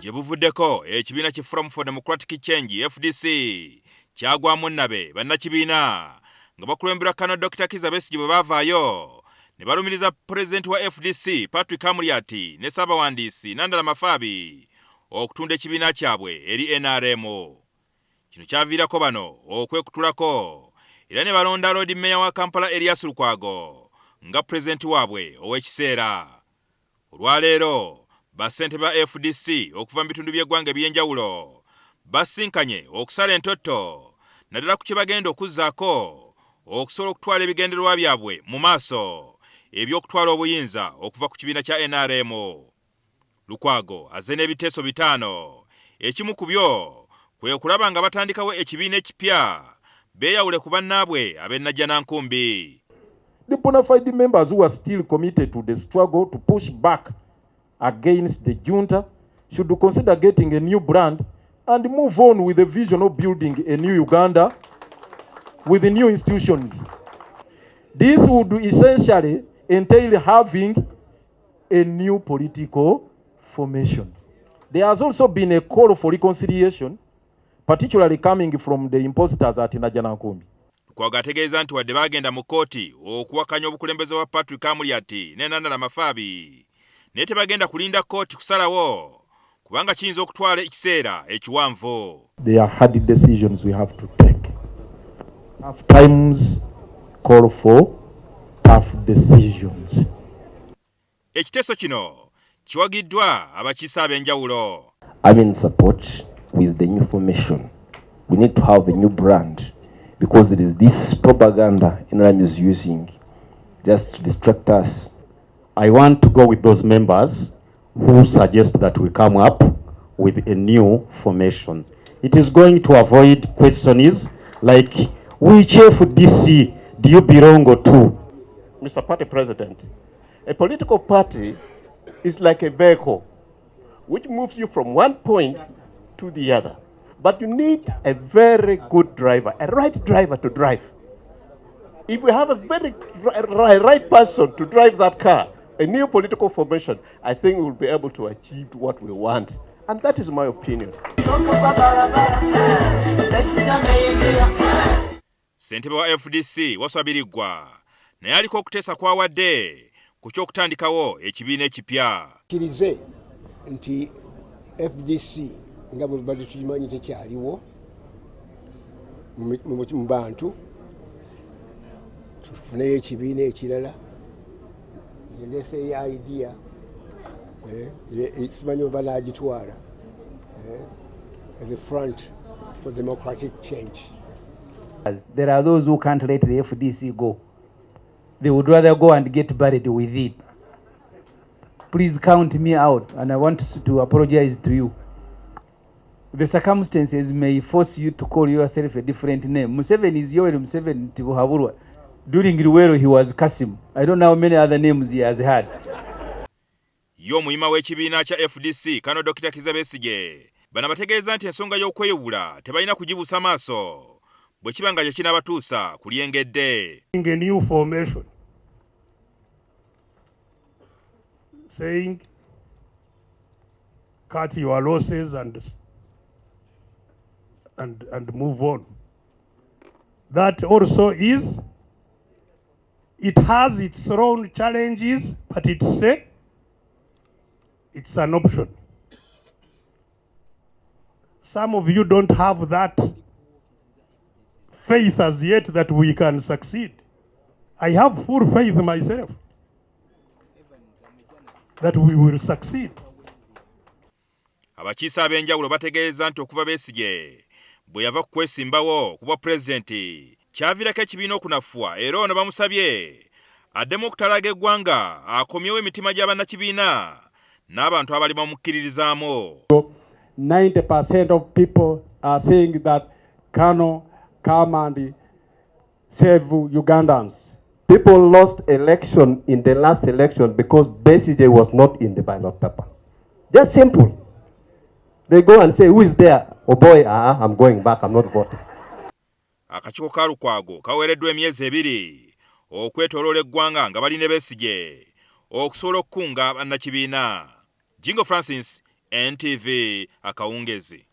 gye buvuddeko ekibiina ki Forum for Democratic Change FDC kyagwamu nnabe bannakibiina nga bakulemberwa Kano Dr. Kizza Besigye bwe baavaayo ne balumiriza Pulezidenti wa FDC Patrick Amuriat ne Ssaabawandiisi Nandala Mafaabi okutunda ekibiina kyabwe eri NRM. Kino kyaviirako bano okwekutulako era ne balonda Lord Mayor wa Kampala Erias Lukwago nga Pulezidenti waabwe ow'ekiseera. Olwaleero Ssentebe ba FDC okuva mu bitundu by'eggwanga eby'enjawulo basinkanye okusala entotto naddala ku kye bagenda okuzzaako okusobola okutwala ebigendererwa byabwe mu maaso eby'okutwala obuyinza okuva ku kibiina kya NRM. Lukwago azze n'ebiteeso 5, ekimu ku byo kwe kulaba nga batandikawo ekibiina ekipya beeyawule ku bannaabwe ab'e Najjanankumbi. The bona fide members who are still committed to the struggle to push back against the junta should consider getting a new brand and move on with the vision of building a new Uganda with the new institutions. This would essentially entail having a new political formation. There has also been a call for reconciliation, particularly coming from the imposters at Najjanankumbi. Lukwago ategeeza nti wadde bagenda mu kkooti okuwakanya obukulembeze bwa Patrick Amuriat ne Nandala Mafaabi naye tebagenda kulinda kkooti kusalawo kubanga kiyinza okutwala ekiseera ekiwanvu. There are hard decisions we have to take. Tough times call for tough decisions. Ekiteeso kino kiwagiddwa abakiise ab'enjawulo. I'm in support with the new formation. We need to have a new brand because it is this propaganda NRM is using just to distract us. I want to go with those members who suggest that we come up with a new formation. It is going to avoid questions like, which FDC do you belong to? Mr. Party President, a political party is like a vehicle which moves you from one point to the other. But you need a very good driver, a right driver to drive. If we have a very right person to drive that car, a new political formation, I think we will be able to achieve what we want. And that is my opinion. Ssentebe wa FDC wasabiriggwa naye aliko okuteesa kwawadde ku ky'okutandikawo ekibiina ekipya. Kkirize nti FDC nga bwe badde tukimanyi tekyaliwo mu bantu, tufuneyo ekibiina ekirala yendeseeyo idea simanyi oba naagitwala the front for democratic change. There are those who can't let the FDC go. They would rather go and get buried with it. Please count me out, and I want to apologize to you. The circumstances may force you to call yourself a different name. Museveni is Yoweri Museveni Tibuhaburwa. During Luwero he was Kasim. I don't know how many other names he has had. Yo muyima w'ekibiina kya FDC Kano Dr. Kizza Besigye bano bategeeza nti ensonga y'okweyawula tebalina kugibuusa maaso bwe kiba nga kinabatuusa ku lyengedde. A new formation saying cut your losses and move on. That also it has its own challenges, but it's an option. Some of you don't have that faith as yet that we can succeed. I have full faith myself that we will succeed. Abakiise ab'enjawulo bategeeza nti okuva Besigye bwe yava ku kwesimbawo ku bwa pulezidenti kyaviirako ekibiina okunafuwa era ono bamusabye addemu okutalaga eggwanga akomyewo emitima gy'abannakibiina n'abantu abali bamukkiririzaamu. 90% of people are saying that Kano come and save Ugandans. People lost election in the last election because Besigye was not in the ballot paper. Just simple. They go and say, who is there? Oh boy, I'm going back, I'm not voting. Akakiiko ka Lukwago kaweereddwa emyezi 2 okwetooloola eggwanga nga balina Besigye okusobola okukunga bannakibiina. Jingo Francis NTV Akawungeezi.